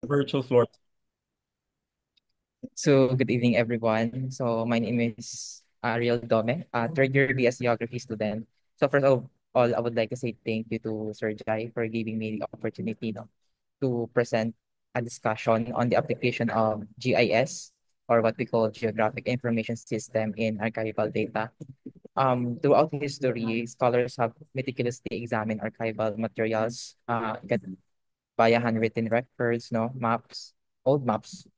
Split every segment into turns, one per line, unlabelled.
virtual floor.
So, good evening, everyone. So, my name is Ariel Dome, third year BS Geography student. So, first of all, I would like to say thank you to Sir Jai for giving me the opportunity to present a discussion on the application of GIS, or what we call Geographic Information System in archival data. Throughout history, scholars have meticulously examined archival materials via handwritten records, maps, old maps,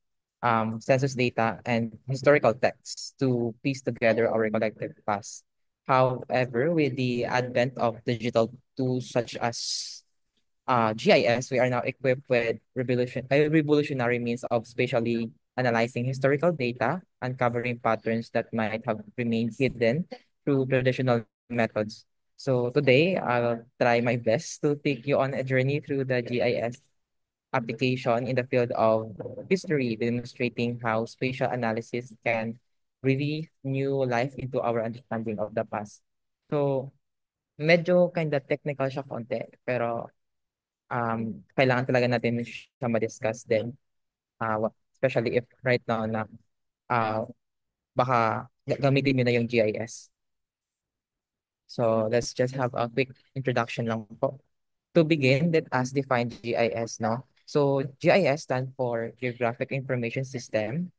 census data, and historical texts to piece together our collective past. However, with the advent of digital tools such as GIS, we are now equipped with a revolutionary means of spatially analyzing historical data, uncovering patterns that might have remained hidden through traditional methods. So today, I'll try my best to take you on a journey through the GIS application in the field of history, demonstrating how spatial analysis can breathe new life into our understanding of the past. So, medyo kinda technical siya konti, pero kailangan talaga natin siya ma-discuss din. Especially if right now na uh, baka gamitin nyo na yung GIS. So, let's just have a quick introduction lang po. To begin, let us define GIS, no? So GIS stands for Geographic Information System,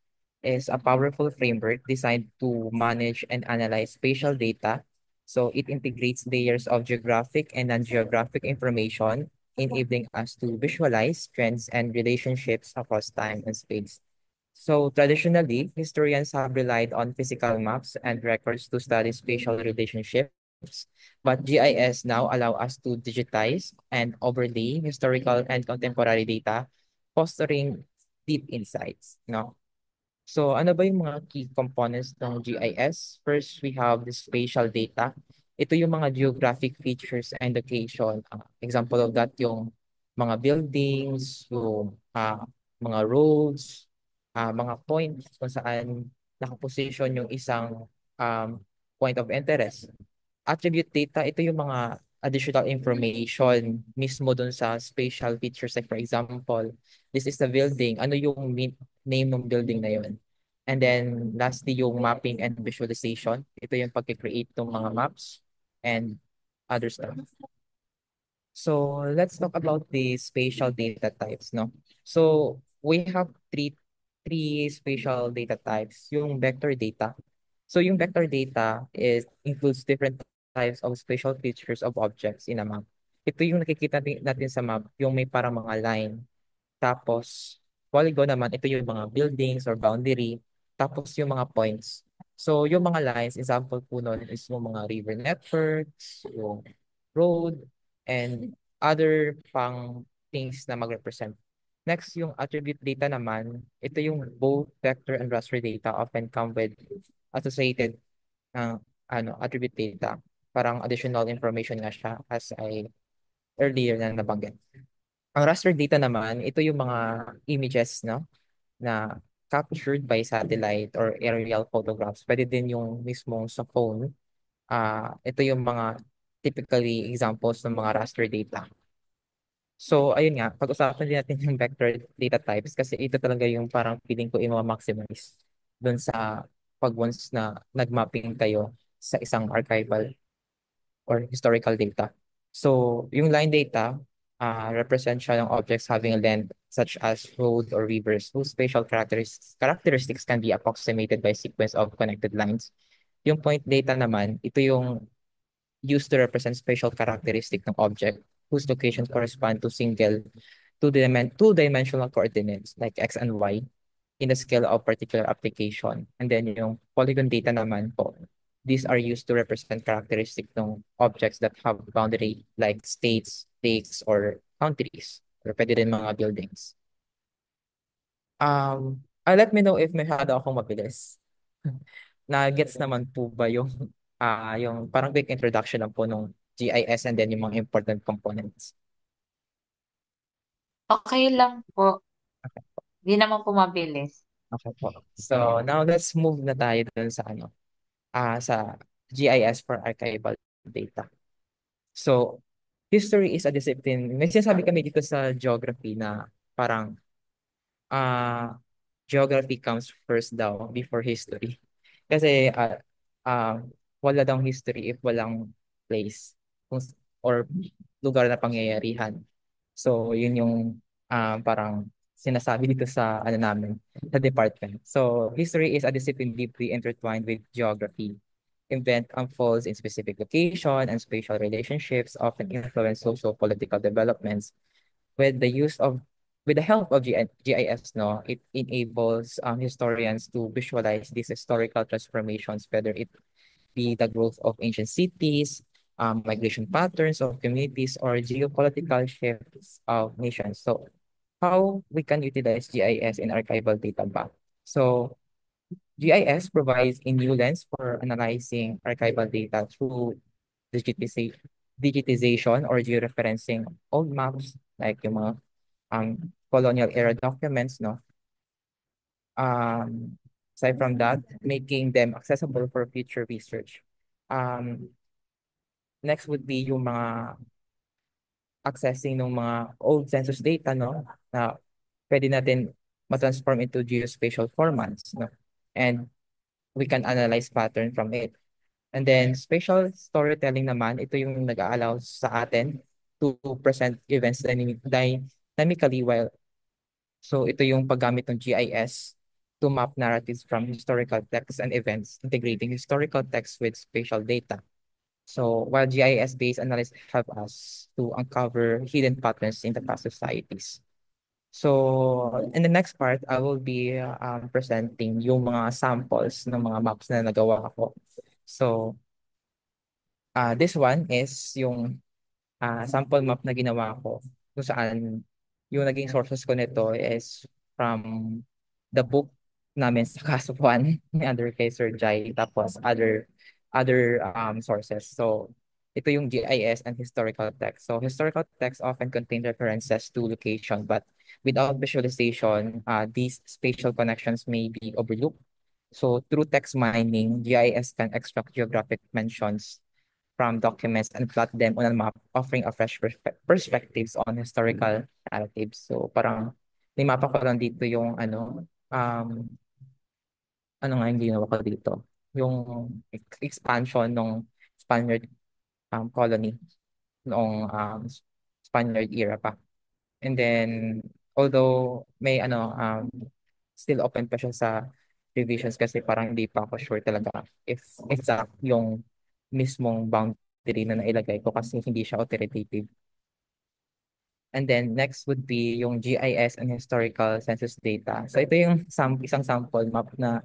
is a powerful framework designed to manage and analyze spatial data. So it integrates layers of geographic and non-geographic information, enabling us to visualize trends and relationships across time and space. So traditionally, historians have relied on physical maps and records to study spatial relationships, but GIS now allow us to digitize and overlay historical and contemporary data, fostering deep insights. No? So ano ba yung mga key components ng GIS? First, we have the spatial data. Ito yung mga geographic features and location. Example of that yung mga buildings, yung mga roads, mga points kung saan nakaposition yung isang um, point of interest. Attribute data, ito yung mga additional information mismo dun sa spatial features. Like for example, this is the building. Ano yung name ng building na yun? And then lastly, yung mapping and visualization. Ito yung pag-create ng mga maps and other stuff. So let's talk about the spatial data types, no? So we have three spatial data types. Yung vector data. So yung vector data includes different types of spatial features of objects in a map. Ito yung nakikita natin sa map, yung may parang mga line. Tapos polygon naman, ito yung mga buildings or boundary. Tapos yung mga points. So yung mga lines, example po nun is yung mga river networks, yung road, and other pang things na mag-represent. Next, yung attribute data naman, ito yung both vector and raster data often come with associated attribute data. Parang additional information nga siya as I earlier na nabanggit. Ang raster data naman, ito yung mga images, no, na captured by satellite or aerial photographs. Pwede din yung mismong sa phone. Ito yung mga typically examples ng mga raster data. So, ayun nga, pag-usapan din natin yung vector data types kasi ito talaga yung parang feeling ko i-maximize dun sa pag once na nag-mapping kayo sa isang archival or historical data. So, yung line data, represent siya ng objects having a length such as road or rivers whose spatial characteristics can be approximated by sequence of connected lines. Yung point data naman, ito yung used to represent spatial characteristic ng object whose location correspond to single two-dimensional coordinates like x and y in the scale of particular application. And then yung polygon data naman po, these are used to represent characteristic ng objects that have boundary like states, lakes, or countries, or pwede rin mga buildings. Let me know if masyado akong mabilis. Na-gets naman po ba yung parang quick introduction lang po nung GIS and then yung mga important components.
Okay lang po.
Okay,
Di naman po mabilis.
okay po. So now let's move na tayo dun sa sa GIS for archival data. So history is a discipline. May sinasabi kami dito sa geography na parang ah geography comes first daw before history. Kasi wala daw history if walang place or lugar na pangyayarihan. So, yun yung parang sinasabi dito sa ano namin, sa department. So, history is a discipline deeply intertwined with geography. Event unfolds in specific location and spatial relationships often influence social political developments with the use of with the help of GIS, no, it enables historians to visualize these historical transformations, whether it be the growth of ancient cities, migration patterns of communities, or geopolitical shifts of nations. So, how we can utilize GIS in archival data ba? So, GIS provides a new lens for analyzing archival data through digitization, digitization or georeferencing old maps like yung mga colonial era documents, no? Um, Aside from that, making them accessible for future research. Um, Next would be yung mga accessing ng mga old census data, no? Na pwede natin ma-transform into geospatial formats, no? And we can analyze pattern from it. And then spatial storytelling naman, ito yung nag-aallow sa atin to present events dynamically while so ito yung paggamit ng GIS to map narratives from historical texts and events, integrating historical text with spatial data. So while GIS-based analysis help us to uncover hidden patterns in the past societies. So in the next part, I will be presenting yung mga samples ng mga maps na nagawa ko. So this one is yung sample map na ginawa ko kung saan yung naging sources ko nito is from the book namin sa Kasupuan ni under kay Sir Jai tapos other sources. So ito yung GIS and historical text. So historical text often contain references to location but without visualization, these spatial connections may be overlooked. So through text mining, GIS can extract geographic mentions from documents and plot them on a map, offering a fresh perspectives on historical narratives. So parang may mapa ko lang dito yung ano nga yung ginawa ko dito? Yung expansion ng Spaniard colony noong Spaniard era pa. And then, although may still open pa siya sa revisions kasi parang hindi pa ako sure talaga if exact yung mismong boundary na nailagay ko kasi hindi siya authoritative. And then next would be yung GIS and historical census data. So ito yung isang sample map na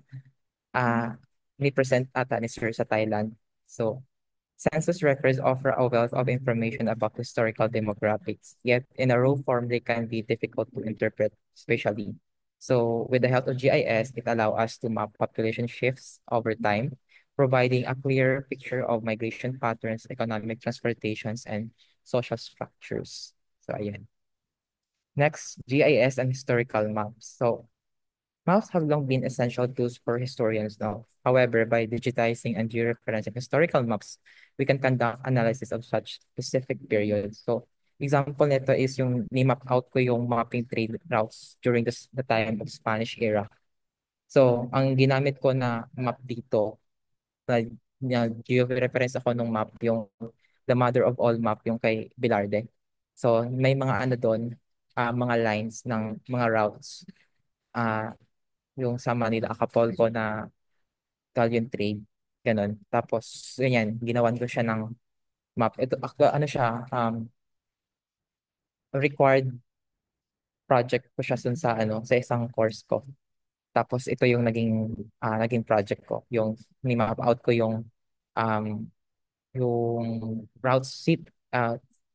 uh, ni-present ata ni Sir sa Thailand. So census records offer a wealth of information about historical demographics, yet in a raw form, they can be difficult to interpret spatially. So with the help of GIS, it allows us to map population shifts over time, providing a clear picture of migration patterns, economic transportations, and social structures. So ayan. Next, GIS and historical maps. So maps have long been essential tools for historians now. However, by digitizing and georeferencing historical maps, we can conduct analysis of such specific periods. So, example nito is yung ni-map out ko yung mapping trade routes during the time of Spanish era. So, ang ginamit ko na map dito, na georeference ako nung map, yung the mother of all map, yung kay Bilarde. So, may mga ano doon, mga lines ng mga routes. Ah, yung sa Manila Acapulco na galleon trade, ganun. Tapos, ganyan, ginawan ko siya ng map. Ito, ano siya, required project ko siya sa sa isang course ko. Tapos, ito yung naging project ko. Yung ni-map out ko um, yung routes,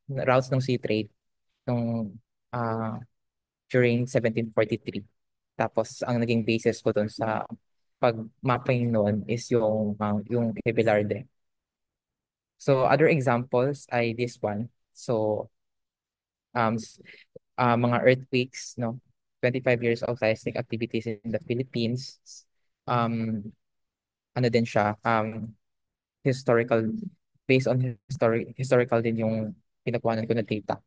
routes ng sea trade nung uh, during 1743. Tapos, ang naging basis ko dun sa pag-mapping noon is yung kay Velarde. So, other examples ay this one. So, mga earthquakes, no? 25 years of seismic activities in the Philippines. Um, ano din siya, historical, based on historical din yung pinagkuhanan ko na data.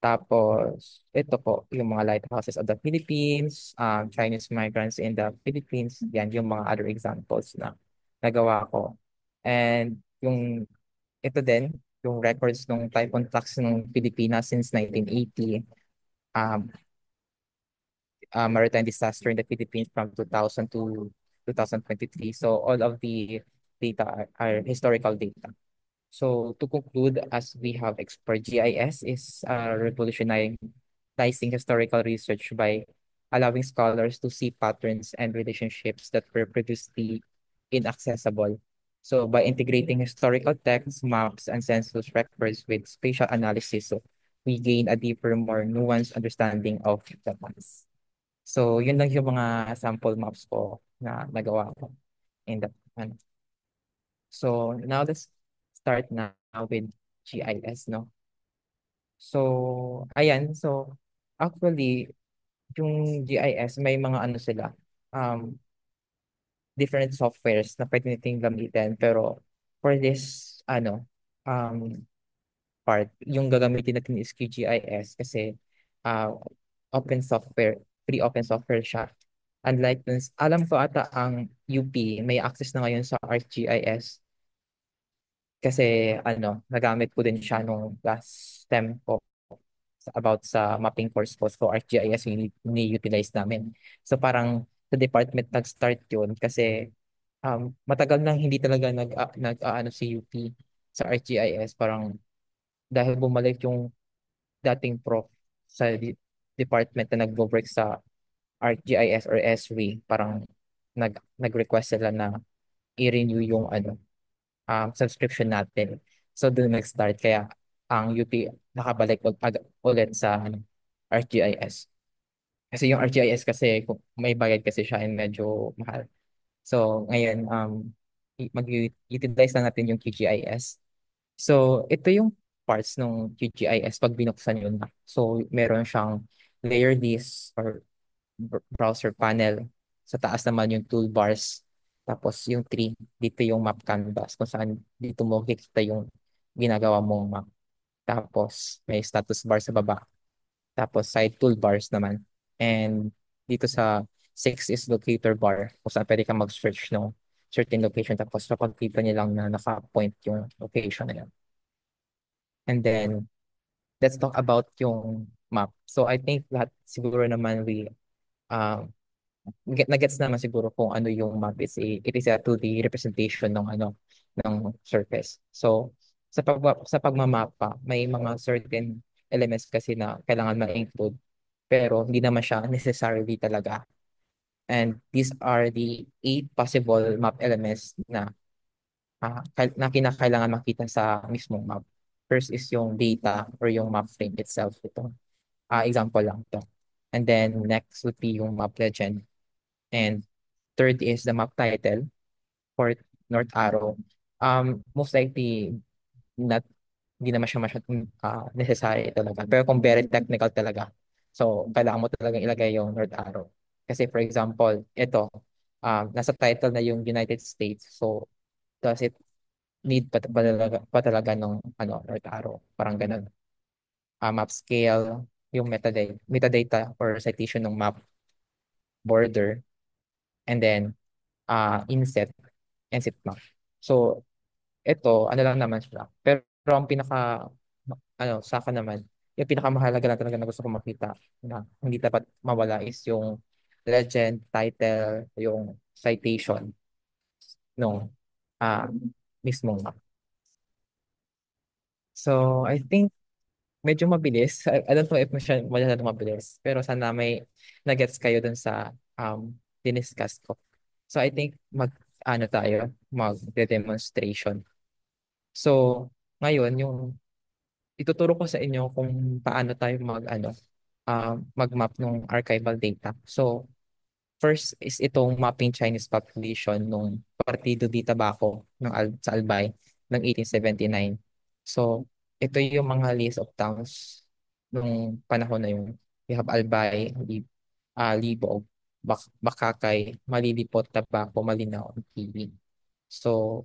Tapos, ito po, yung mga lighthouses of the Philippines, Chinese migrants in the Philippines, yan yung mga other examples na nagawa ko. And yung ito din, yung records ng typhoon tracks ng Pilipinas since 1980, um, maritime disaster in the Philippines from 2000 to 2023. So all of the data are historical data. So to conclude, as we have explored, GIS is revolutionizing historical research by allowing scholars to see patterns and relationships that were previously inaccessible. So by integrating historical texts, maps, and census records with spatial analysis, so we gain a deeper, more nuanced understanding of the past. So yun lang yung mga sample maps ko na nagawa ko in the ano. So now let's start now with GIS, no? So, ayan. So, actually, yung GIS, may mga ano sila, um, different softwares na pwede nating gamitin. Pero, for this, part, yung gagamitin natin is QGIS kasi uh, open software, free open software siya. Unlike dun, alam ko ata ang UP may access na ngayon sa ArcGIS kasi nagamit ko din siya nung last STEM ko about sa mapping course ko. So ArcGIS yung ni-utilize namin. So parang sa department nag-start yun kasi matagal nang hindi talaga nag si UP sa ArcGIS. Parang dahil bumalik yung dating prof sa department na nagbo-work sa ArcGIS or SRE, parang nag-request sila na i-renew yung subscription natin. So doon nag-start kaya ang UP nakabalik ulit sa ArcGIS. Kasi yung ArcGIS kasi kung may bayad kasi siya and medyo mahal. So ngayon mag-utilize na natin yung QGIS. So ito yung parts ng QGIS pag binuksan yun na. So meron siyang layer list or browser panel. Sa taas naman yung toolbars. Tapos yung tree, dito yung map canvas kung saan dito mo kikita yung ginagawa mong map. Tapos may status bar sa baba. Tapos side toolbars naman. And dito sa 6 is locator bar kung saan pwede ka mag-search no certain location. Tapos kapag kita niya lang na naka-point yung location na yun. And then, let's talk about yung map. So I think lahat siguro naman um, nagets naman siguro kung ano yung map is it is a 2D representation ng ng surface. So sa pagmamapa, may mga certain elements kasi na kailangan ma-include pero hindi naman siya necessarily talaga. And these are the 8 possible map elements na kinakailangan makita sa mismong map. First is yung data or yung map frame itself. Ito. Example lang to. And then next would be yung map legend. And third is the map title for North Arrow. Most likely, not, hindi naman siya masyadong necessary talaga. Pero kung very technical talaga, so kailangan mo talagang ilagay yung North Arrow. Kasi for example, ito, nasa title na yung United States. So, does it need pa talaga ng North Arrow? Parang ganun. Map scale, yung metadata or citation ng map border, and then inset and sitmap. So, ito, ano lang naman siya. Pero ang sa akin naman, yung pinakamahalaga lang talaga na gusto ko makita na hindi dapat mawala is yung legend, title, yung citation nung ah mismong map. So, I think medyo mabilis. I don't know if masyadong mabilis. Pero sana may nagets kayo dun sa diniscuss ko. So, I think mag-demonstration. So, ngayon, yung ituturo ko sa inyo kung paano tayo mag-map ng archival data. So, first is itong mapping Chinese population nung Partido di Tabaco sa Albay ng 1879. So, ito yung mga list of towns nung panahon na yun. We have Albay, Libog, Bakakay, Malilipot, Tabaco, Malinaw, Kiwi. So,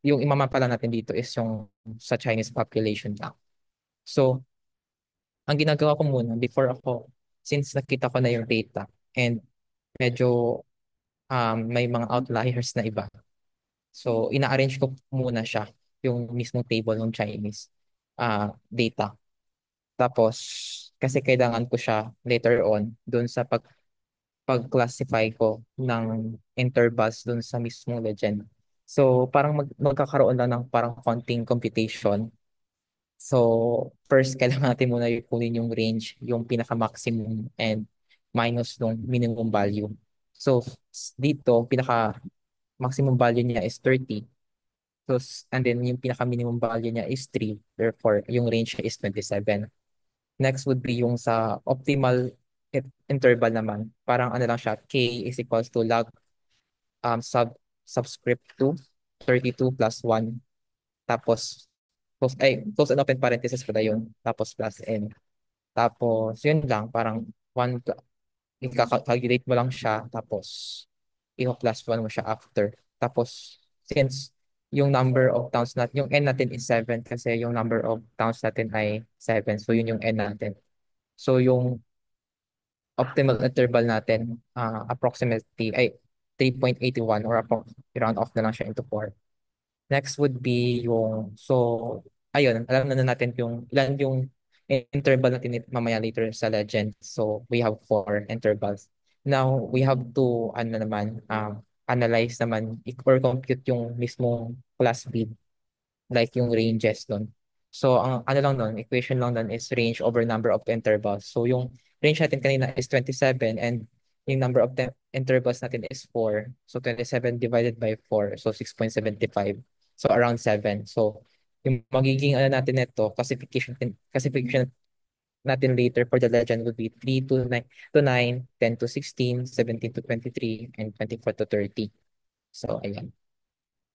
yung imamapa lang natin dito is yung sa Chinese population lang. So, ang ginagawa ko muna before ako, since nakita ko na yung data and medyo may mga outliers na iba. So, ina-arrange ko muna siya, yung mismong table ng Chinese data. Tapos, kasi kailangan ko siya later on dun sa pag-classify ko ng intervals dun sa mismong legend. So, parang magkakaroon lang ng parang konting computation. So, first, kailangan natin muna kunin yung range, yung pinaka-maximum and minus yung minimum value. So, dito, pinaka-maximum value niya is 30. So, and then yung pinaka-minimum value niya is 3. Therefore, yung range niya is 27. Next would be yung sa optimal interval naman. Parang ano lang siya, k is equals to log subscript 2, 32 plus 1. Tapos, close and open parenthesis pala yun. Tapos plus n. Tapos, yun lang, parang 1, i-calculate mo lang siya. Tapos, i-plus 1 mo siya after. Tapos, since yung number of towns natin, yung n natin is 7 kasi yung number of towns natin ay 7. So, yun yung n natin. So, yung optimal interval natin, approximately, ay 3.81 or round off na lang siya into 4. Next would be yung, so, ayun, alam na natin yung, ilan yung interval natin mamaya later sa legend. So, we have 4 intervals. Now, we have to, ano naman, analyze naman or compute yung mismong class bid, like yung ranges nun. So, ang ano lang nun, equation lang nun is range over number of intervals. So, yung range natin kanina is 27 and yung number of intervals natin is 4. So, 27 divided by 4. So, 6.75. So, around 7. So, yung magiging ano natin nito, classification natin later for the legend would be 3 to 9, 10 to 16, 17 to 23, and 24 to 30. So, ayan.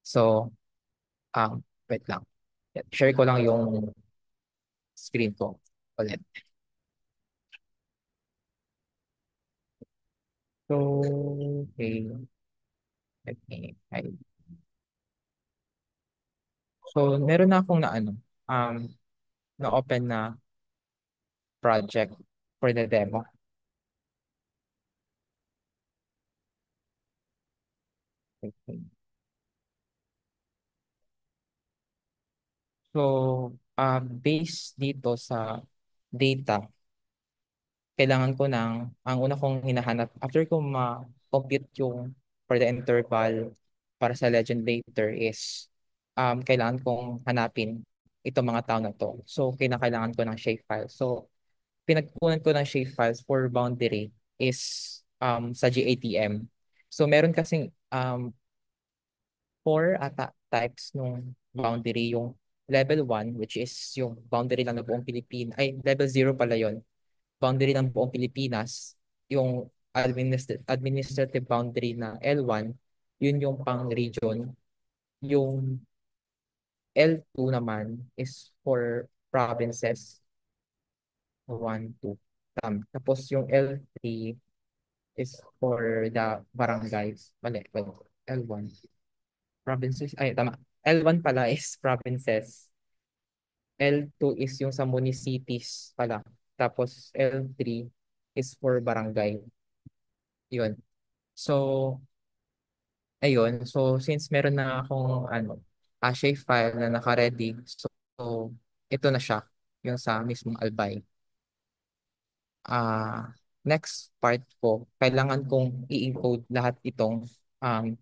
So, wait lang. Share ko lang yung screen ko ulit. So, okay. Okay. So, meron na akong na-open na project for the demo. Okay. So, based dito sa data, kailangan ko ang una kong hinahanap, after ko ma-compute yung for the interval para sa legend later is, kailangan kong hanapin itong mga tao na to. So, kailangan ko ng shapefile. So, pinagkunan ko ng shapefiles for boundary is sa GATM. So, meron kasing four types nung boundary. Yung level 1, which is yung boundary lang ng buong Pilipinas. Ay, level 0 pala yon, boundary ng buong Pilipinas. Yung administrative boundary na L1, yun yung pang region. Yung L2 naman is for provinces. 1, 2. Tapos yung L3 is for the barangays. Mali, well, L1. Provinces, ay, tama. L1 pala is provinces. L2 is yung sa municipes pala. Tapos L3 is for barangay. Yun. So, ayun. So, since meron na akong shape file na naka-ready, so, ito na siya, yung sa mismong Albay. Next part ko, kailangan kong i-encode lahat itong um,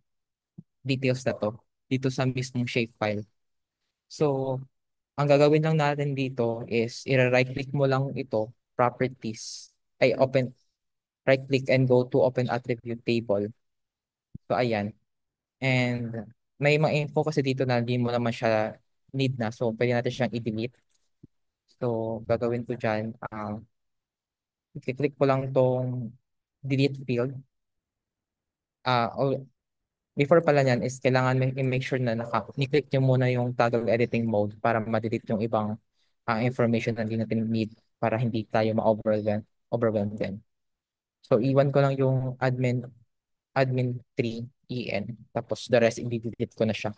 details na to dito sa mismong shapefile. So, ang gagawin lang natin dito is i-right click mo lang ito, properties, ay open, right click and go to open attribute table. So, ayan. And may mga info kasi dito na hindi mo naman siya need na. So, pwede natin siyang i-delete. So, gagawin ko dyan, i-click ko lang tong delete field. Uh, Before pala niyan is kailangan i-make sure na ni-click nyo muna yung toggle editing mode para ma-delete yung ibang information na hindi natin need para hindi tayo overwhelm din. So, iwan ko lang yung admin 3 en, tapos the rest i-delete ko na siya.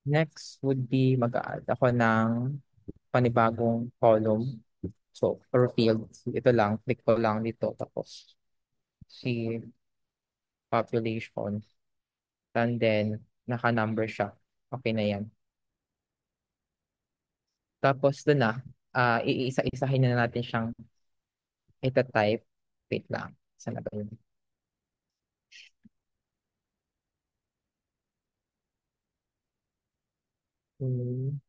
Next would be mag-a-add ako ng panibagong column. So, per field, ito lang, click ko lang dito. Tapos, si population. And then, naka-number siya. Okay na yan. Tapos, doon na, iisa-isahin na natin siyang ita-type. Wait lang. Saan na ba yun? Hmm,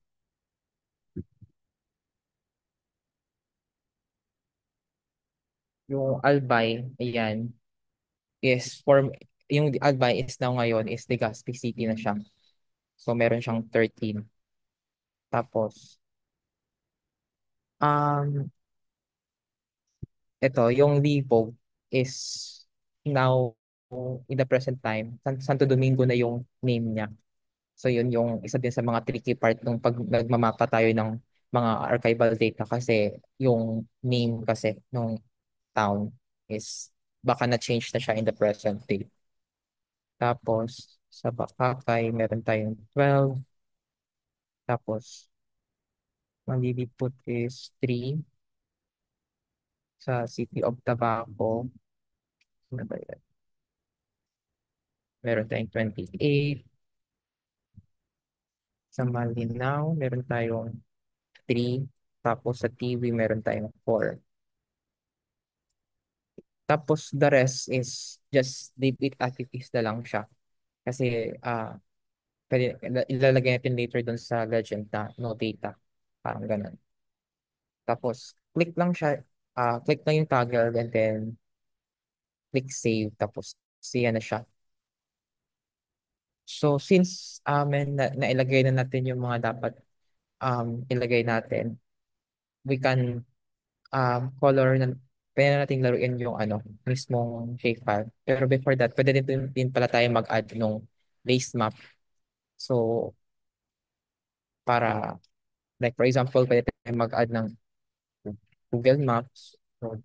yung albay, ayan, is form, yung albay is now ngayon is Legazpi City na siya. So, meron siyang 13. Tapos, um, ito, yung Lipo is now in the present time, Santo Domingo na yung name niya. So yun yung isa din sa mga tricky part nung pag nagmamapa tayo ng mga archival data kasi yung name kasi nung town is baka na-change na siya in the present day. Tapos sa Bakakay, meron tayong 12. Tapos Malilipot is 3. Sa City of Tabaco, ano ba yun? Meron tayong 28. Sa Malinao, meron tayong 3. Tapos sa TV, meron tayong 4. Tapos the rest is just deep it activities na lang siya. Kasi pwede, ilalagay natin later dun sa legend na no data. Parang ganun. Tapos click lang siya, click lang yung toggle and then click save. Tapos siya na siya. So since nailagay na natin yung mga dapat ilagay natin, we can color na pwede na nating laruin yung mismong shapefile. Pero before that, pwede din pala tayo mag-add nung base map. So, para, like for example, pwede tayo mag-add ng Google Maps. So,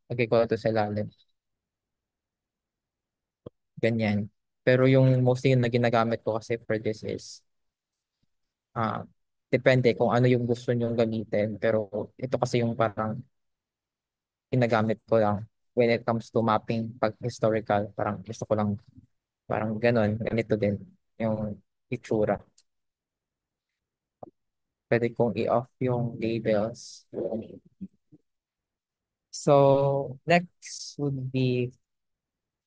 lagay ko ito sa ilalim. Ganyan. Pero yung mostly yung na ginagamit ko kasi for this is, ah, depende kung ano yung gusto nyong gamitin. Pero ito kasi yung parang ginagamit ko lang when it comes to mapping pag historical. Parang gusto ko lang parang ganon, ganito din yung itsura. Pwede kong i-off yung labels. So, next would be,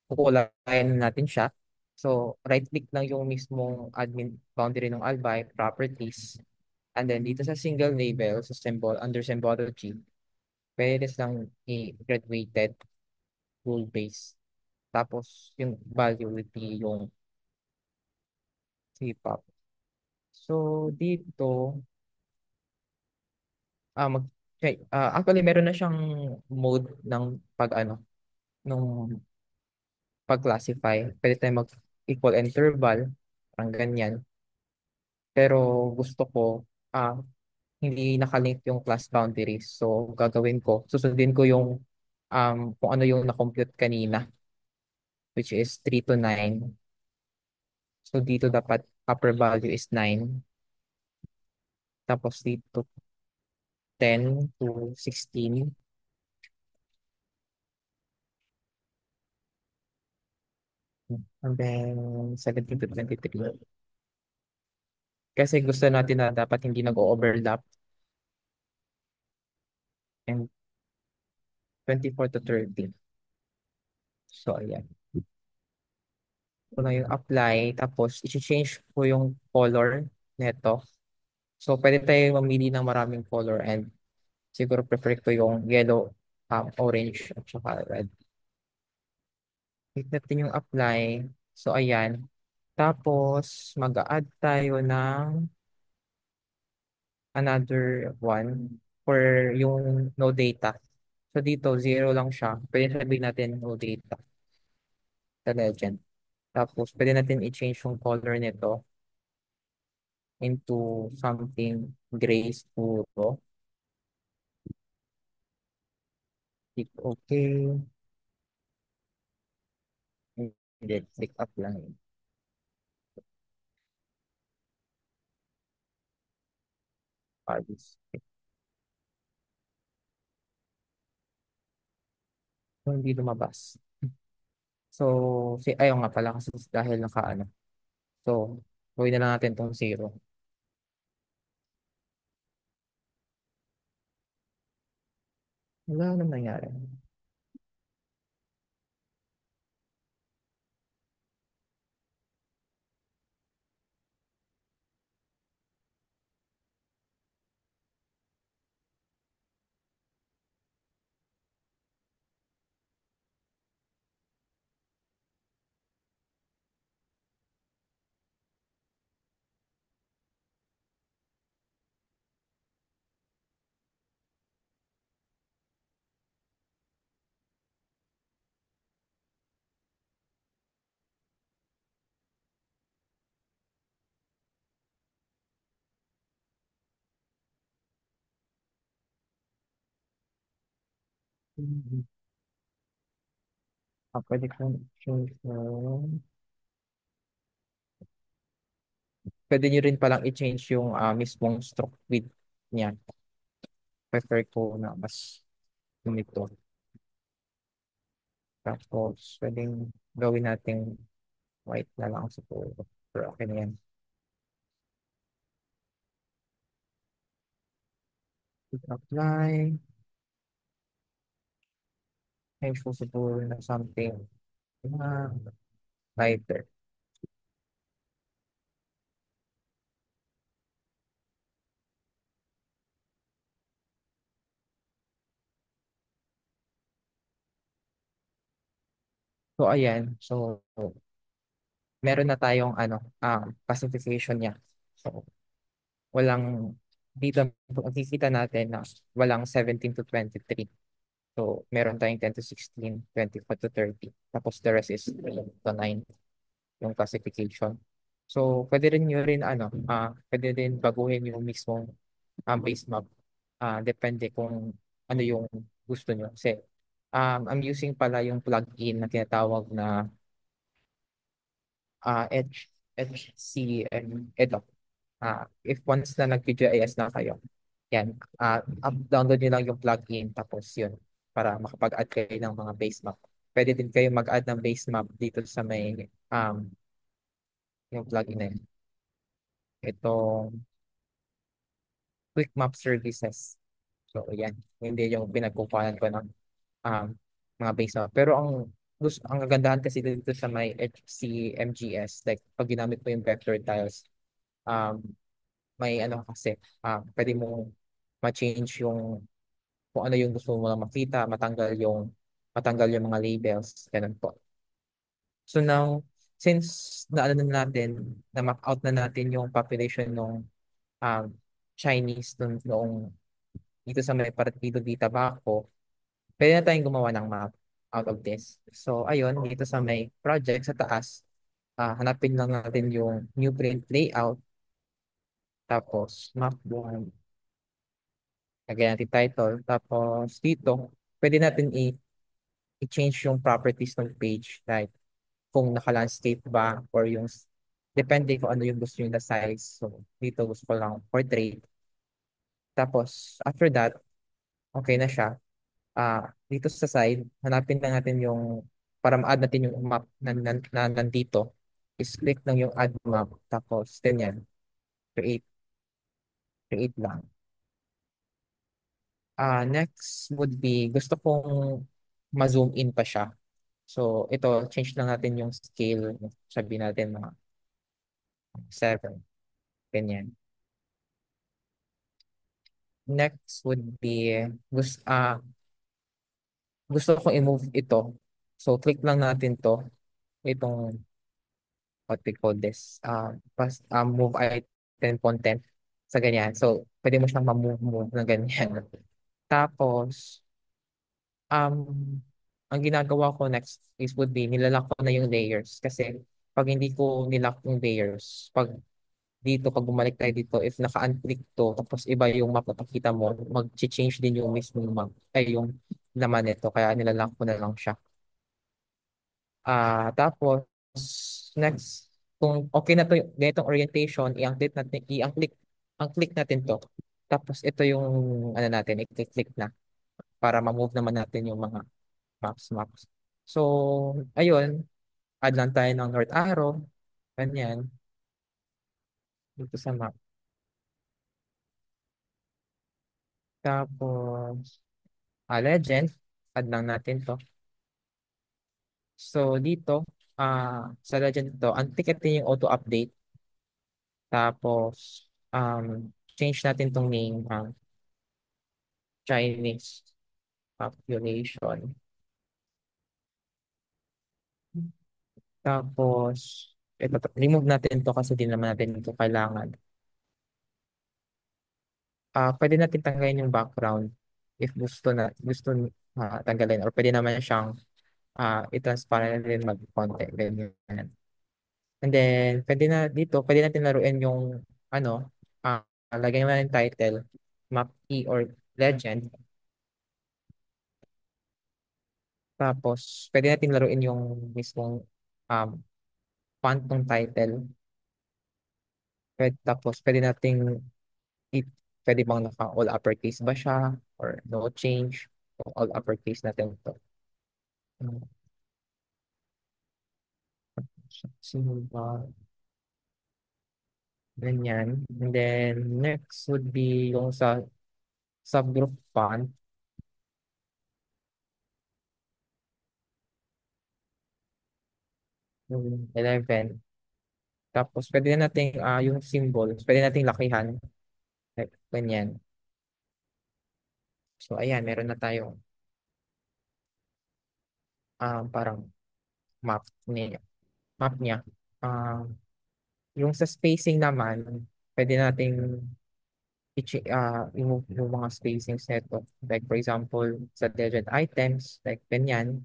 kukulayan natin siya. So, right-click lang yung mismong admin boundary ng Albay, properties. And then, dito sa single label, sa symbol, under symbology, pwede lang i-graduated rule base. Tapos, yung value would be yung CPOP. So, dito, mag okay, actually meron na siyang mode ng nung pag-classify. Pwede tayong mag-equal interval, ang ganyan. Pero gusto ko ah hindi nakalink yung class boundaries. So gagawin ko, susundin ko yung kung ano yung na-compute kanina, which is 3 to 9. So dito dapat upper value is 9. Tapos dito 10 to 16. And then 17 to 23. Kasi gusto natin na dapat hindi nag-overlap. And 24 to 30. So, ayan. Ito na yung apply. Tapos, i-change ko yung color neto. So, pwede tayo mamili ng maraming color and siguro prefer ko yung yellow, orange, at saka red. Click natin yung apply. So, ayan. Tapos, mag-add tayo ng another one for yung no data. So, dito, zero lang siya. Pwede sabihin natin no data sa legend. Tapos, pwede natin i-change yung color nito into something gray puro. Click okay. Hindi, click up lang yun. Harvest. So, hindi lumabas. So, ayaw nga pala kasi dahil naka-ano. So, gawin na lang natin tong zero. Wala nang nangyari. Mhm. Pwede kong change na. Pwede nyo rin palang i-change yung mismong stroke width niya. Prefer ko na mas ganito. Tapos, pwedeng gawin natin white na lang siguro. Pero okay na yan. Apply. Change ko siguro na something na lighter. So, ayan. So, meron na tayong classification niya. So, walang, dito makikita natin na walang 17 to 23. So, meron tayong 10 to 16, 24 to 30. Tapos the rest is 8 to 9 yung classification. So, pwede rin nyo rin, pwede rin baguhin yung mismong base map. Depende kung ano yung gusto nyo. Kasi, I'm using pala yung plugin na tinatawag na HCM Edoc. If once na nag-PGIS na kayo, yan, download nyo lang yung plugin tapos yun, para makapag-add kayo ng mga base map. Pwede din kayo mag-add ng base map dito sa may yung plugin na yun. Itong Quick Map Services. So, yan. Hindi yung pinagkukuhanan ko ng um, mga base map. Pero ang kagandahan kasi dito sa may HCMGS, like pag ginamit mo yung vector tiles, um, may ano kasi, pwede mo ma-change yung kung ano yung gusto mo lang makita, matanggal yung mga labels, ganun po. So now, since naano na natin, na-map out na natin yung population ng um, Chinese noong dito sa may Partido di Tabaco, pwede na tayong gumawa ng map out of this. So ayun, dito sa may project sa taas, hanapin lang natin yung new print layout, tapos map 1, lagyan natin title, tapos dito, pwede natin i-change yung properties ng page, like kung naka-landscape ba or depende kung ano yung gusto nyo na size. So dito gusto ko lang portrait. Tapos after that, okay na siya. Dito sa side, hanapin lang natin para ma-add natin yung map na nandito. Is click lang yung add map. Tapos, ganyan. Create. Create lang. Next would be, gusto kong ma-zoom in pa siya. So, ito, change lang natin yung scale. Sabihin natin mga 7. Ganyan. Next would be, gusto kong i-move ito. So, click lang natin itong what we call this, move item content sa ganyan. So, pwede mo siyang ma-move na ganyan. Tapos, ang ginagawa ko next would be, nilalak ko na yung layers. Kasi, pag hindi ko nilak yung layers, pag bumalik tayo dito, if naka-unclick to, tapos iba yung map na pakita mo, mag-change din yung mismo map, ay yung laman nito. Kaya nilalak ko na lang siya. Tapos, next, kung okay na to, ganitong orientation, i-click natin to. Tapos ito yung ano natin, i-click na para ma-move naman natin yung mga maps. So, ayun, add lang tayo ng north arrow, ganyan, dito sa map. Tapos, legend, add lang natin to. So, dito, sa legend to, ang ticket din yung auto-update. Tapos, change natin tong name, Chinese population. Tapos, ito, remove natin to kasi di naman natin ito kailangan. Pwede natin tanggalin yung background if gusto tanggalin or pwede naman siyang i-transparent din mag-konti. Ganyan. And then, pwede natin laruin yung, ano, lagyan naman yung title, map E or legend. Tapos, pwede natin laruin yung mismong um, font ng title. Tapos, i- pwede bang naka all uppercase ba siya or no change. So, all uppercase natin ito. Um, Sino ba? Ganyan. And then, next would be yung sa subgroup font, yung 11. Tapos, pwede na natin, yung symbol, pwede natin lakihan. Like, ganyan. So, ayan, meron na tayong parang map niya. Map niya. Ah, yung sa spacing naman, pwede nating i-move yung mga spacings nito. Like, for example, sa legend items, like ganyan,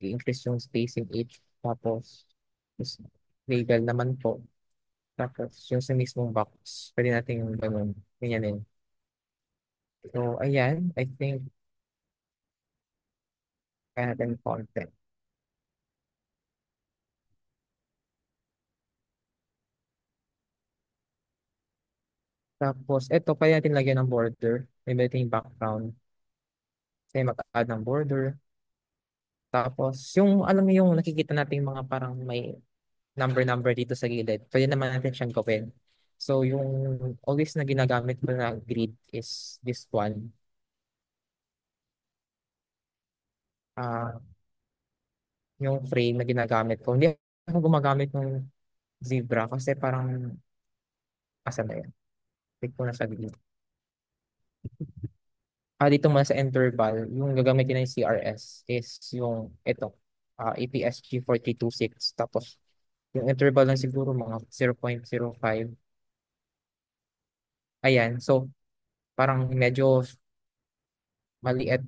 i-increase yung spacing each. Tapos, is label naman po. Tapos, yung sa mismong box, pwede natin yung ganun, ganyanin. So, ayan, I think kaya natin content. Tapos, ito, pwede natin lagyan ng border. Pwede natin yung background. Kaya mag-add ng border. Tapos, yung, alam mo yung nakikita natin mga parang may number dito sa gilid, pwede naman natin siyang gawin. So, yung always na ginagamit ko na grid is this one. Ah, yung frame na ginagamit ko. Hindi ako gumagamit ng zebra kasi parang, asa na yan? Click ko na sa grid. Dito muna sa interval, yung gagamitin na yung CRS is yung ito, APSG 4326. Tapos, yung interval lang siguro mga 0.05. Ayan, so parang medyo maliit.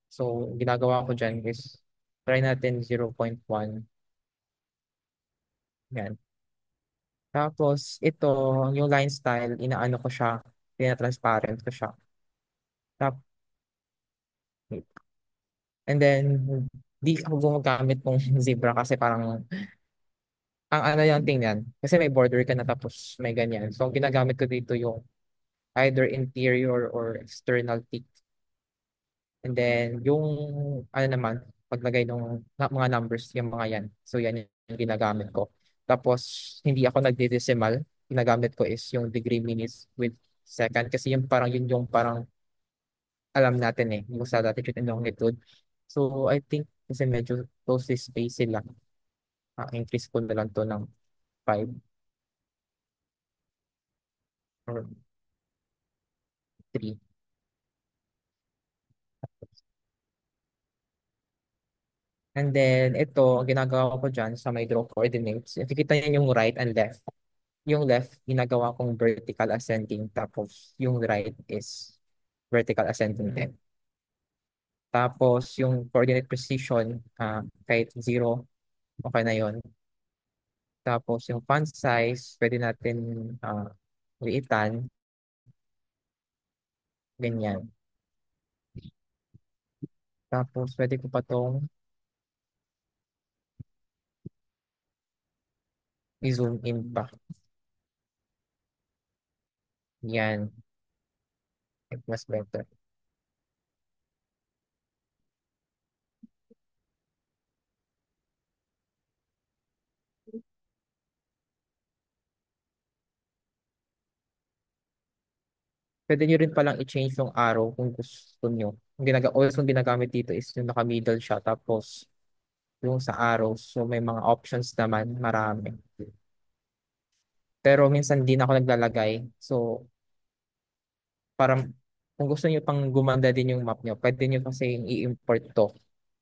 So, ginagawa ko dyan is try natin 0.1. Yan. Tapos, ito, yung line style, inaano ko siya, tina-transparent ko siya. Tap, and then, di ako gumagamit ng zebra kasi parang, ang ano yung tingnan, kasi may border ka na tapos may ganyan. So, ang ginagamit ko dito yung either interior or external tick. And then, yung, ano naman, paglagay ng mga numbers, yung mga yan. So, yan yung ginagamit ko. Tapos, hindi ako nagde-decimal. Ginagamit ko is yung degree minutes with second. Kasi yung parang, yun yung parang alam natin yung sa latitude and longitude. So, I think kasi medyo closely space sila. Increase ko na lang to ng 5 or 3. And then, ito, ang ginagawa ko dyan sa my draw coordinates. If kita niyo yung right and left. Yung left, ginagawa kong vertical ascending. Tapos, yung right is vertical ascending din. Tapos, yung coordinate precision, kahit 0, okay na yon. Tapos, yung font size, pwede natin liitan, ganyan. Tapos, pwede ko pa tong i-zoom in pa. Yan. Mas better. Pwede nyo rin palang i-change yung arrow kung gusto nyo. Always yung ginagamit dito is yung naka-middle siya. Tapos yung sa arrows. So may mga options naman, marami. Pero minsan din ako naglalagay. So parang kung gusto niyo pang gumanda din yung map niyo, pwede niyo kasi i-import to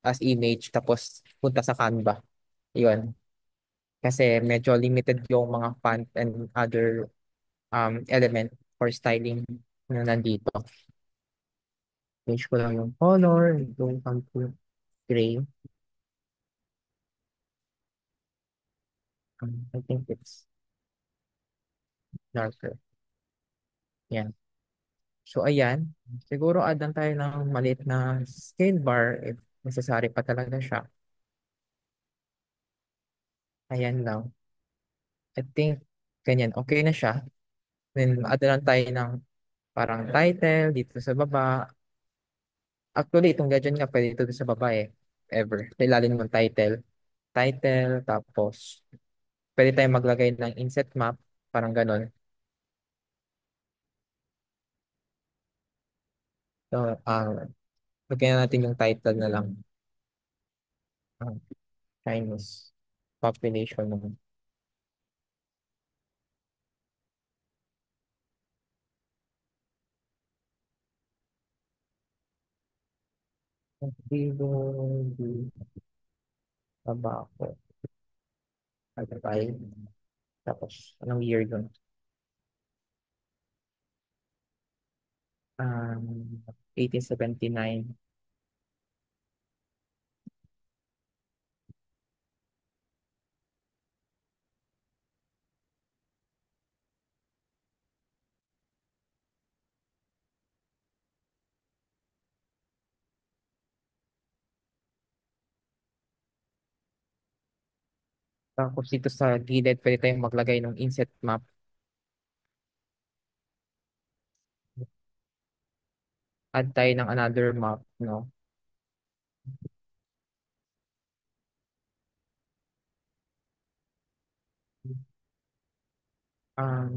as image tapos punta sa Canva. Yun. Kasi medyo limited yung mga font and other element for styling na nandito. Change ko lang yung color, yung to gray. I think it's darker. Yan. So ayan, siguro add lang tayo ng maliit na scale bar if necessary pa talaga siya. Ayan lang. I think ganyan, okay na siya. Then add na lang tayo ng parang title dito sa baba. Actually, itong legend nga pwede dito sa baba eh. Ever. Sa ilalim ng title. Title, tapos pwede tayong maglagay ng inset map. Parang ganon. So, lagyan na natin yung title na lang. Uh, Chinese population ng 'Table, Agapay. Tapos, anong year yun? 1879. Tapos dito sa gilid, pwede tayong maglagay ng inset map. Add tayo ng another map, no?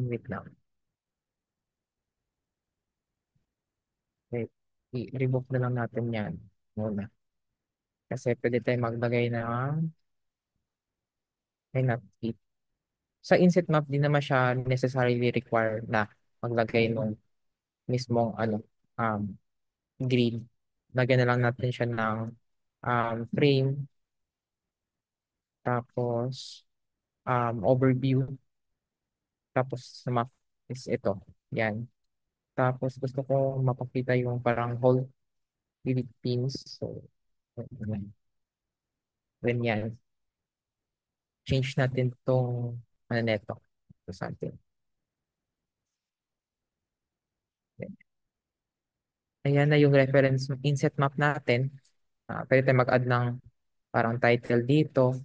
Wait lang. Wait. I-remove na lang natin yan muna. Kasi pwede tayong maglagay ng, ay not it. Sa inset map, di naman siya necessarily require na maglagay ng mismong grid. Lagyan na lang natin siya ng frame, tapos overview, tapos sa map is ito. Yan. Tapos gusto ko mapakita yung parang whole Philippines. So, when yan, change natin tong ano neto. So, something. Ayan na yung reference inset map natin. Pwede tayo mag-add ng parang title dito.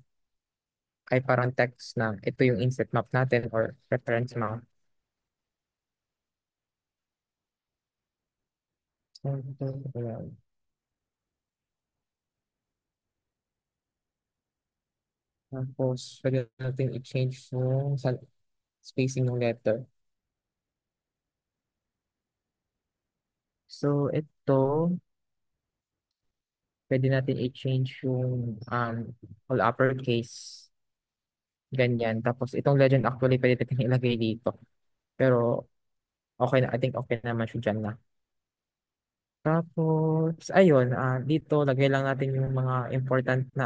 Ay parang text na ito yung inset map natin or reference map. Ayan. Tapos, pwede natin i-change yung spacing ng letter. So, ito, pwede natin i-change yung all uppercase. Ganyan. Tapos, itong legend actually pwede natin ilagay dito. Pero, okay na. I think okay naman siya dyan na. Tapos, ayun, dito, lagay lang natin yung mga important na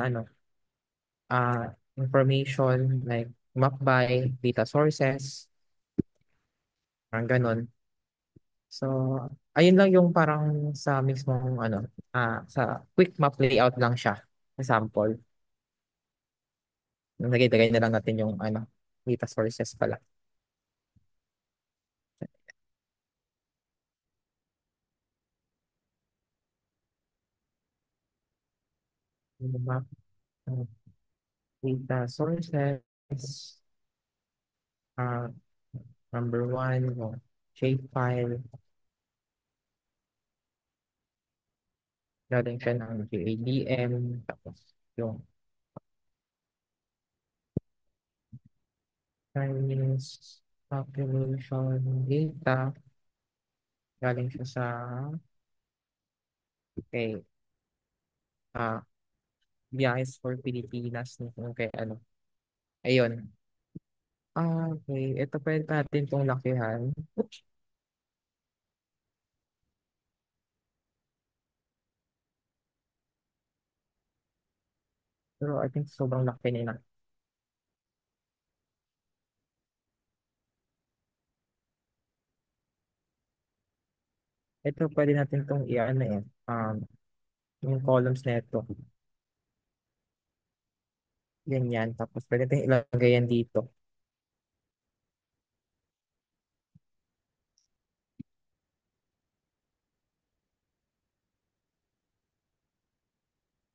information like map by, data sources, parang ganun. So, ayun lang yung parang sa mismong sa quick map layout lang siya. Example. Lagay na lang natin yung data sources pala. Yung map, uh, data sources, uh, number one, yung shapefile, Galing siya ng GADM. Tapos yung Chinese population data. Galing siya sa, okay, ah, Biyahes for Pilipinas. Okay, ano. Ayun. Okay. Ito pwede natin itong lakihan. Pero I think sobrang laki nila. Ito pwede natin itong i-ano eh. Yung columns na ito. Ganyan. Tapos pwede natin ilagay yan dito.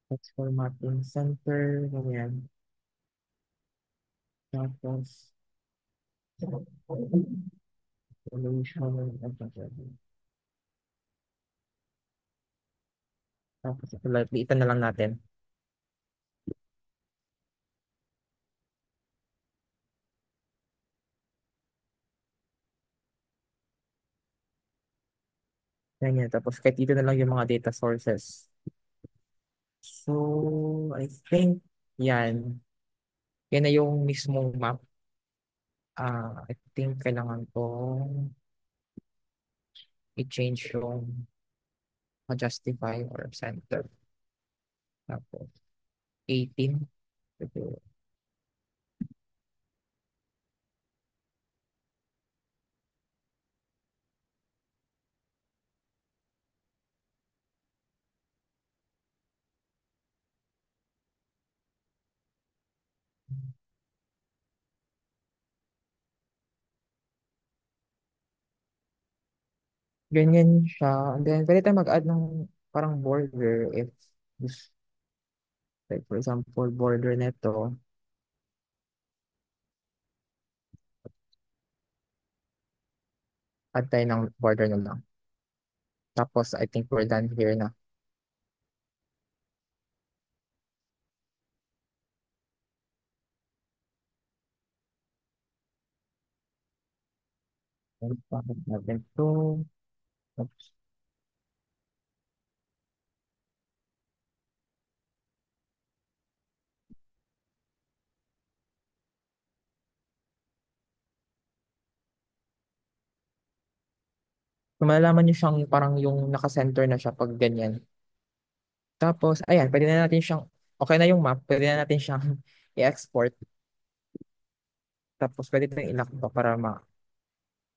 That's formatting center. Ganyan. Tapos solution. Tapos ito, liitan na lang natin. Ganyan. Tapos kahit dito na lang yung mga data sources. So, I think yan. Yan na yung mismong map. I think kailangan ko i-change yung justify or center. Tapos 18. Ito. Ganyan siya. And then, pwede tayo mag-add ng parang border if this, like for example, border neto, add tayo ng border na lang. Tapos, I think we're done here na. Bakit natin to? Oops. So, malalaman niyo siyang parang yung naka-center na siya pag ganyan. Tapos, ayan, pwede na natin siyang, okay na yung map, pwede na natin siyang i-export. Tapos, pwede tayong i-lock pa para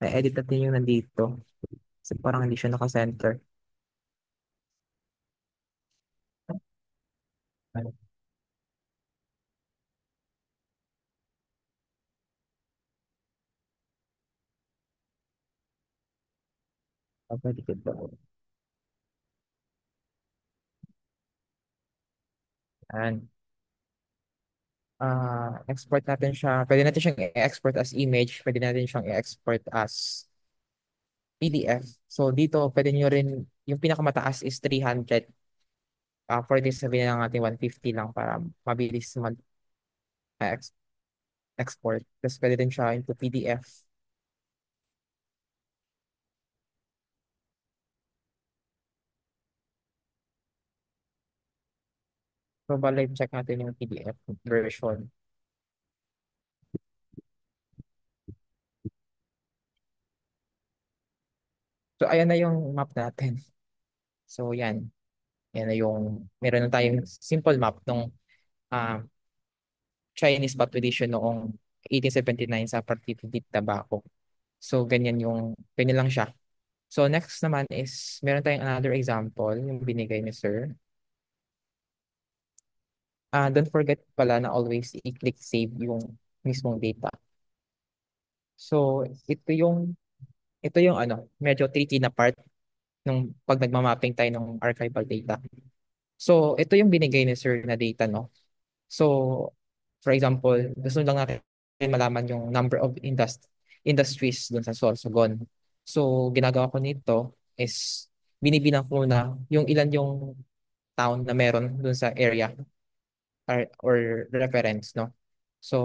ma-edit natin yung nandito. Kasi parang hindi siya naka-center. Ano, pwede kita. Ayan. Export natin siya. Pwede natin siyang i-export as image. Pwede natin siyang i-export as PDF. So dito, pwede nyo rin, yung pinakamataas is 300. For this, sabihin na natin 150 lang para mabilis mag-export. Tapos pwede din siya into PDF. So balik check natin yung PDF version. So ayan na yung map natin. So yan. Yan na yung, meron na tayong simple map ng ah, Chinese population noong 1879 sa Partido de Tabaco. So, ganyan lang siya. So, next naman is, meron tayong another example, yung binigay ni Sir. Don't forget pala na always i-click save yung mismong data. So, ito yung ano, medyo tricky na part nung pag nagmamapping tayo ng archival data. So, ito yung binigay ni Sir na data, no? So, for example, gusto lang natin malaman yung number of industries dun sa Sorsogon. So, ginagawa ko nito is binibilang ko na yung ilan yung town na meron dun sa area or reference, no? So,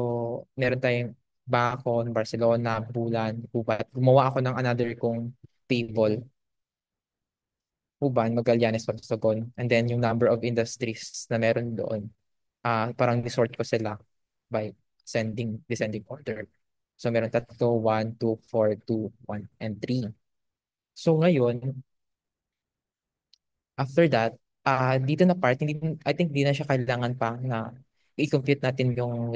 meron tayong Bacon, Barcelona, Bulan, Gubat. Gumawa ako ng another kong table, Uban, Magallanes, Sorsogon, and then yung number of industries na meron doon, parang nisort ko sila by descending order. So meron tatlo, 1, 2, 4, 2, 1, and 3. So ngayon, after that, dito na part, I think di na siya kailangan pa na i-compute natin yung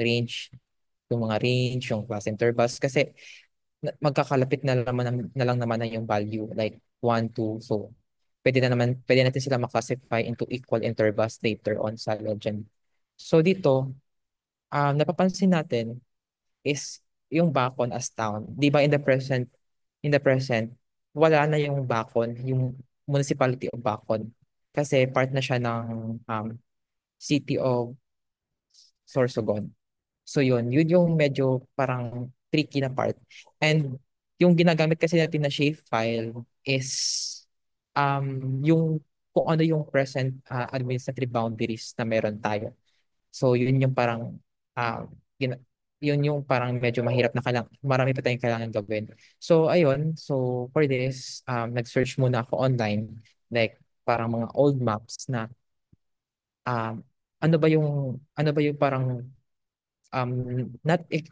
mga range, yung class intervals, kasi magkakalapit na lang naman na yung value, like 1, 2. So pwede natin sila maklasify into equal intervals later on sa legend. So dito, napapansin natin is yung Bacon as town. Di ba in the present, wala na yung Bacon, yung municipality of Bacon. Kasi part na siya ng city of Sorsogon. So yun yung medyo parang tricky na part. And yung ginagamit kasi natin na shapefile is yung kung ano yung present administrative boundaries na meron tayo. So yun yung parang uh, yun, yun yung parang medyo mahirap na marami pa tayong kailangan gawin. So ayun, so for this, nag-search muna ako online, like parang mga old maps na um, ano ba yung parang um, not ex-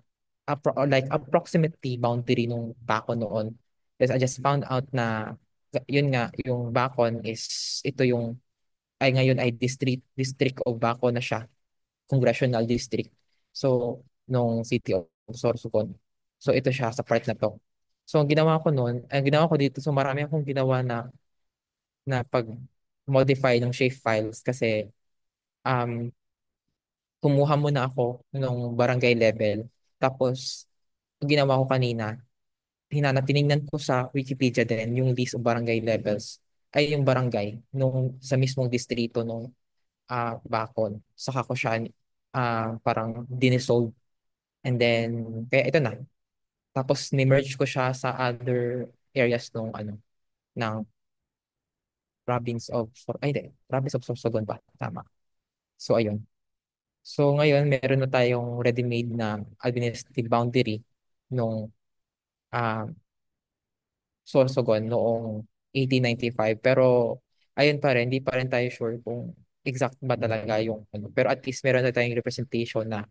like approximately boundary nung Bacon noon. Because I just found out na yun nga, yung Bacon is ito yung ay ngayon ay district of Bacon na siya, congressional district. So nung city of Sorsogon. So ito siya sa part na to. So ang ginawa ko dito, so marami akong ginawa na pag modify ng shape files kasi um, kumuha muna ako ng barangay level. Tapos, ang ginawa ko kanina, tinignan ko sa Wikipedia din yung list of barangay levels, ay yung barangay sa mismong distrito nung Bacon. Saka ko siya parang dinisolve. And then, kaya ito na. Tapos, ni-merge ko siya sa other areas ng province of Sorsogon ba? Tama. So, ayun. So ngayon, meron na tayong ready-made na administrative boundary nung ah, Sorsogon noong 1895. Pero ayun pa rin, hindi pa rin tayo sure kung exact ba talaga yung ano. Pero at least meron na tayong representation na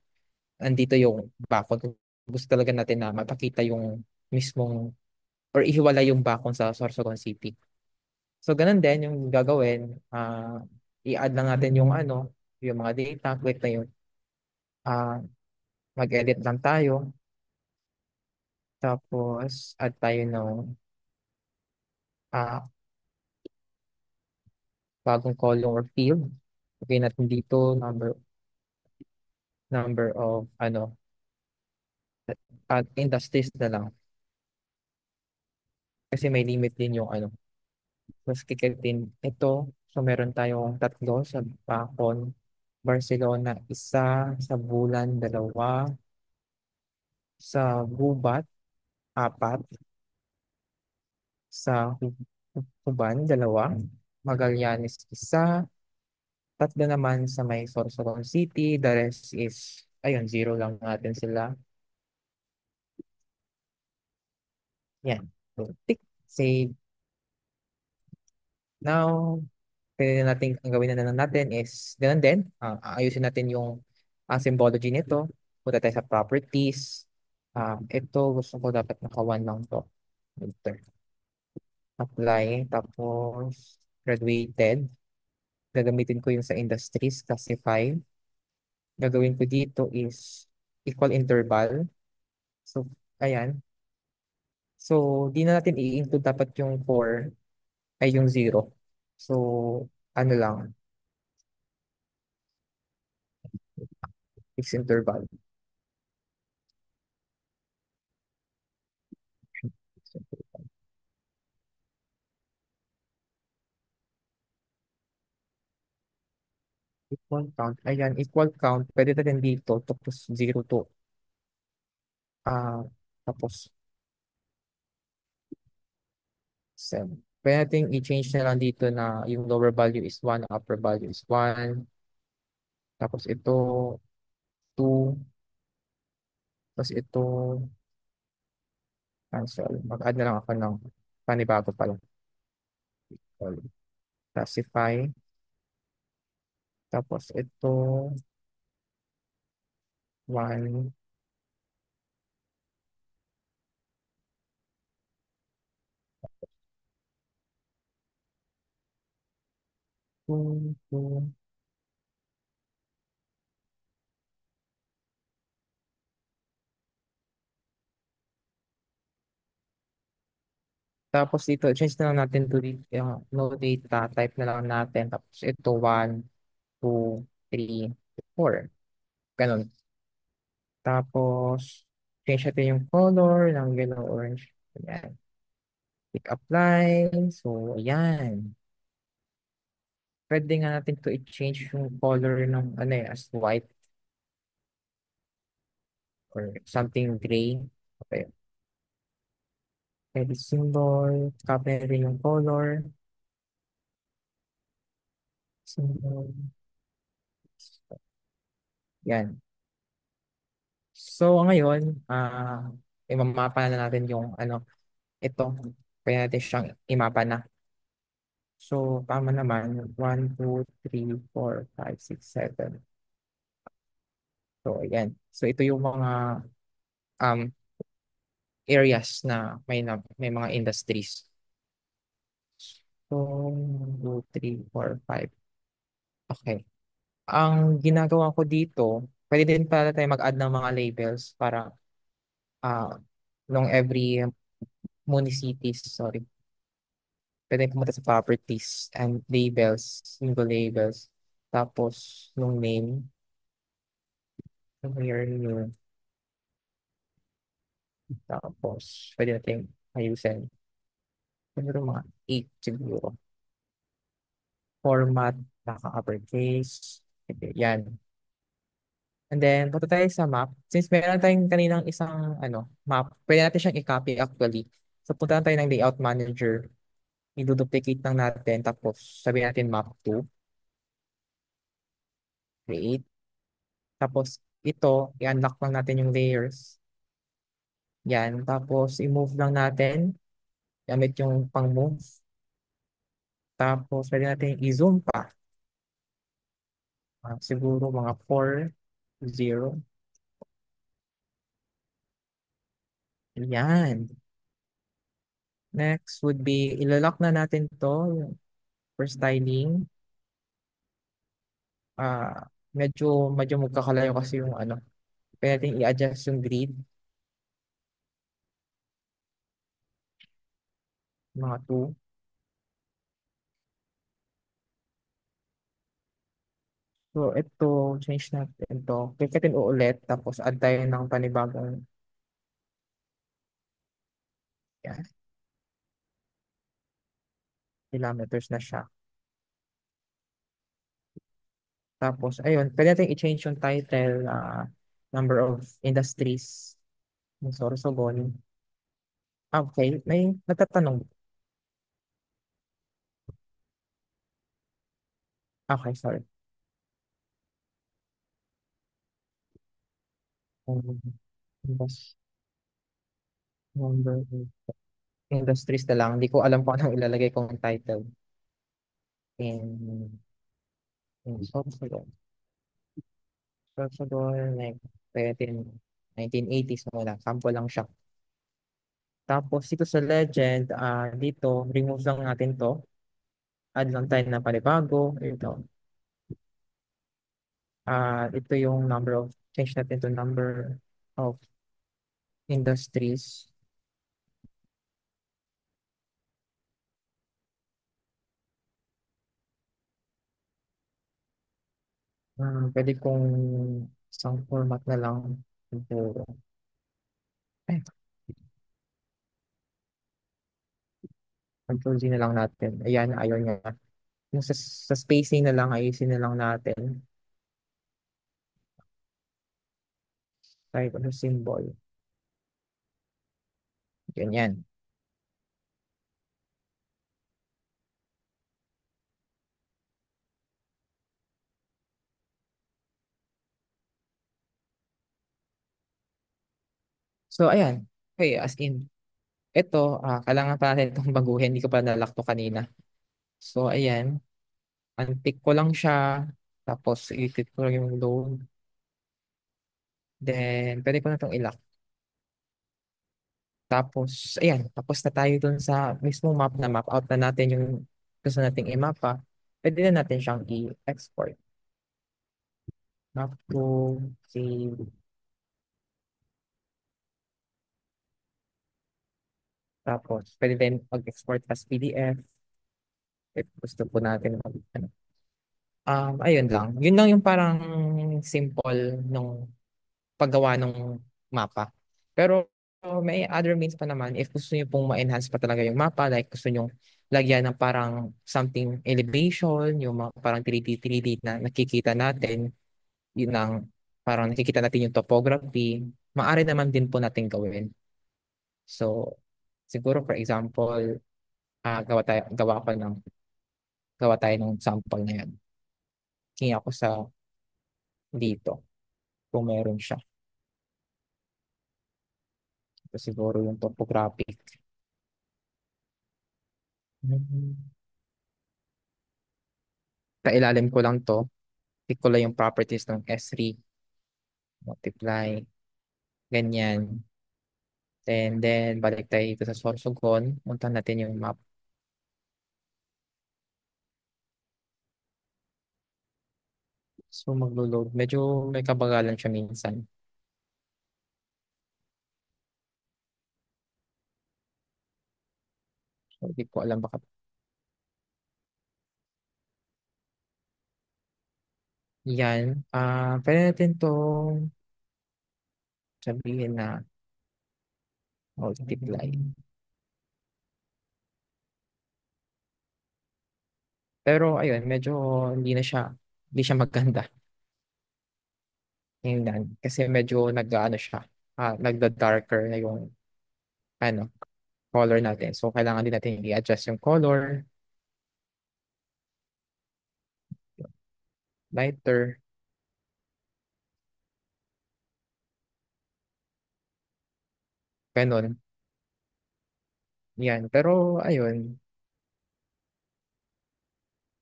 andito yung bakod. Kung gusto talaga natin na mapakita yung mismong or ihiwala yung bakon sa Sorsogon City. So ganun din yung gagawin. I-add lang natin yung mga data, click na yun. Ah, mag-edit lang tayo. Tapos, add tayo ng ah, bagong column or field. Okay natin dito, number of, industries na lang. Kasi may limit din yung ano. Tapos, kikilitin ito. So, meron tayong tatlo sa Bacon, Barcelona, isa, sa Bulan, dalawa, sa Gubat, apat, sa Huban, dalawa, Magallanes, isa, tatlo naman sa may Sorsogon City. The rest is, ayun, zero lang natin sila. Yan. So, tick, save. Now, pwede na natin, ang gawin na lang natin is, ganun din, ayusin natin yung symbology nito. Punta tayo sa properties. Ito, gusto ko dapat naka-1 lang to. Enter. Apply. Tapos, graduated. Gagamitin ko yung sa industries, classify. Gagawin ko dito is equal interval. So, ayan. So, di na natin i-include dapat yung 4 ay yung 0. So, ano lang, fixed interval. Equal count. Ayan, equal count. Pwede natin dito. Tapos 0 to. Ah, tapos 7. pwede natin i-change na lang dito na yung lower value is 1, upper value is 1. Tapos ito, 2. Tapos ito, cancel. Mag-add na lang ako ng panibago pala. Classify. Tapos ito, 1, 2, 2. Tapos dito, change na lang natin to no data. Type na lang natin. Tapos ito, 1, 2, 3, 4. Ganun. Tapos, change natin yung color ng yellow, orange. Ayan. Click apply. So, ayan. Pwede nga natin to i-change yung color ng ano as white or something gray. Okay. Pwede symbol. Copy na rin yung color. Symbol. Yan. So, ngayon, imamapa na natin yung ano, ito. Pwede natin siyang imapa na. So, tama naman. 1, 2, 3, 4, 5, 6, 7. So, ayan. So, ito yung mga um, areas na may mga industries. So, 1, 2, 3, 4, 5. Okay. Ang ginagawa ko dito, pwede din pala tayo mag-add ng mga labels para uh, nung every municipies, sorry. Pwede pumunta sa properties and labels, single labels. Tapos, nung name, here, new. Tapos, pwede natin ayusin. Siguro mga 8 siguro. Format, naka-uppercase. Okay, yan. And then, punta tayo sa map. Since meron tayong kaninang isang map, pwede natin siyang i-copy actually. So, punta lang tayo ng layout manager. I-duplicate lang natin. Tapos, sabihin natin map 2. Create. Tapos, ito, i-unlock lang natin yung layers. Yan. Tapos, i-move lang natin. Gamit yung pang-move. Tapos, pwede natin i-zoom pa. Siguro mga 4, 0. Yan. Next would be, ilalock na natin to for styling. Medyo magkakalayo kasi yung pwede natin i-adjust yung grid, mga 2. So, ito, change natin to. Click natin uulit, tapos add tayo ng panibagong, yan, kilometers na siya. Tapos, ayun, pwede natin i-change yung title, number of industries ng Sorsogon. Okay, may nagtatanong. Okay, sorry. Um, indus- number of industries na lang. Hindi ko alam kung anong ilalagay kong title. In Sorsogon. Sorsogon, like, pwede 1980s mo lang. Sample lang siya. Tapos dito sa legend, dito, remove lang natin to. Add lang tayo ng panibago. Ito. Ito yung number of, change natin to number of industries. Pwede kong isang format na lang. Siguro. Eh, Control Z na lang natin. Ayan, ayaw niya. Yung sa spacing na lang, ayusin na lang natin. Type ano symbol. Ganyan. So, ayan. Okay, as in, ito, kailangan pa natin itong baguhin. Hindi ko pa nalock to kanina. So, ayan. Untick ko lang siya. Tapos, i-click ko lang yung load. Then, pwede ko na itong ilock. Tapos, ayan. Tapos na tayo dun sa mismo map na map out na natin yung gusto nating i-mapa. Pwede na natin siyang i-export. Map to save. Tapos, pwede din mag-export as PDF. If gusto po natin ano. Ayun lang. Yun lang yung parang simple nung paggawa ng mapa. Pero may other means pa naman if gusto niyo pong ma-enhance pa talaga yung mapa, like gusto niyo lagyan ng parang something elevation, yung mga parang 3D na nakikita natin, yun ang parang nakikita natin yung topography, maaari naman din po natin gawin. So, siguro for example, gawa tayo ng sample na yan. Tingin ako sa dito, kung meron siya. Ito siguro yung topographic. Mhm. Sa ilalim ko lang to. Pick ko lang yung properties ng S3. Multiply. Ganyan. Then, balik tayo dito sa Sorsogon. Punta natin yung map. So, maglo-load. Medyo may kabagalan siya minsan. So, hindi ko alam baka yan. Pwede natin to sabihin na multiply. Pero, ayun, medyo hindi siya maganda. Tingnan. Kasi medyo nag-ano siya. Nagda-darker na yung ano, color natin. So, kailangan din natin i-adjust yung color, lighter, ganun. Yan. Pero, ayun,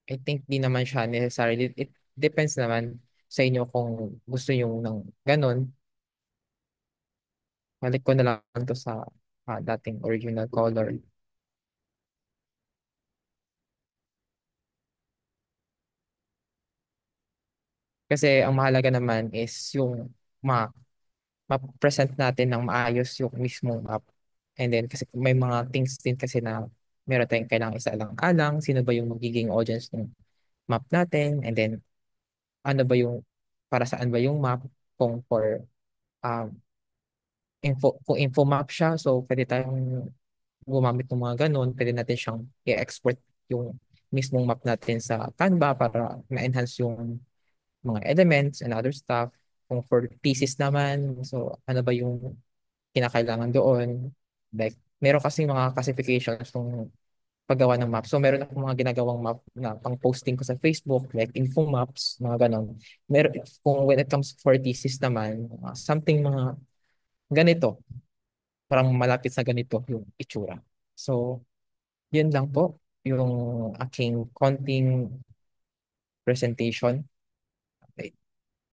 I think di naman siya necessarily. It depends naman sa inyo kung gusto nyo ng ganun. Balik ko na lang to sa dating original color. Kasi ang mahalaga naman is yung ma ma-present natin ng maayos yung mismong map. And then, kasi may mga things din kasi na meron tayong kailangang isaalang-alang, sino ba yung magiging audience ng map natin, and then, ano ba yung, para saan ba yung map, kung for, um, kung info map siya, so pwede tayong gumamit ng mga ganun, pwede natin siyang i-export yung mismong map natin sa Canva para ma-enhance yung mga elements and other stuff. Kung for thesis naman, so ano ba yung kinakailangan doon. Like, meron kasi mga classifications ng paggawa ng map. So, meron akong mga ginagawang map na pang-posting ko sa Facebook, like info maps, mga ganon. Kung when it comes for thesis naman, something mga ganito, parang malapit sa ganito yung itsura. So, yun lang po yung aking konting presentation.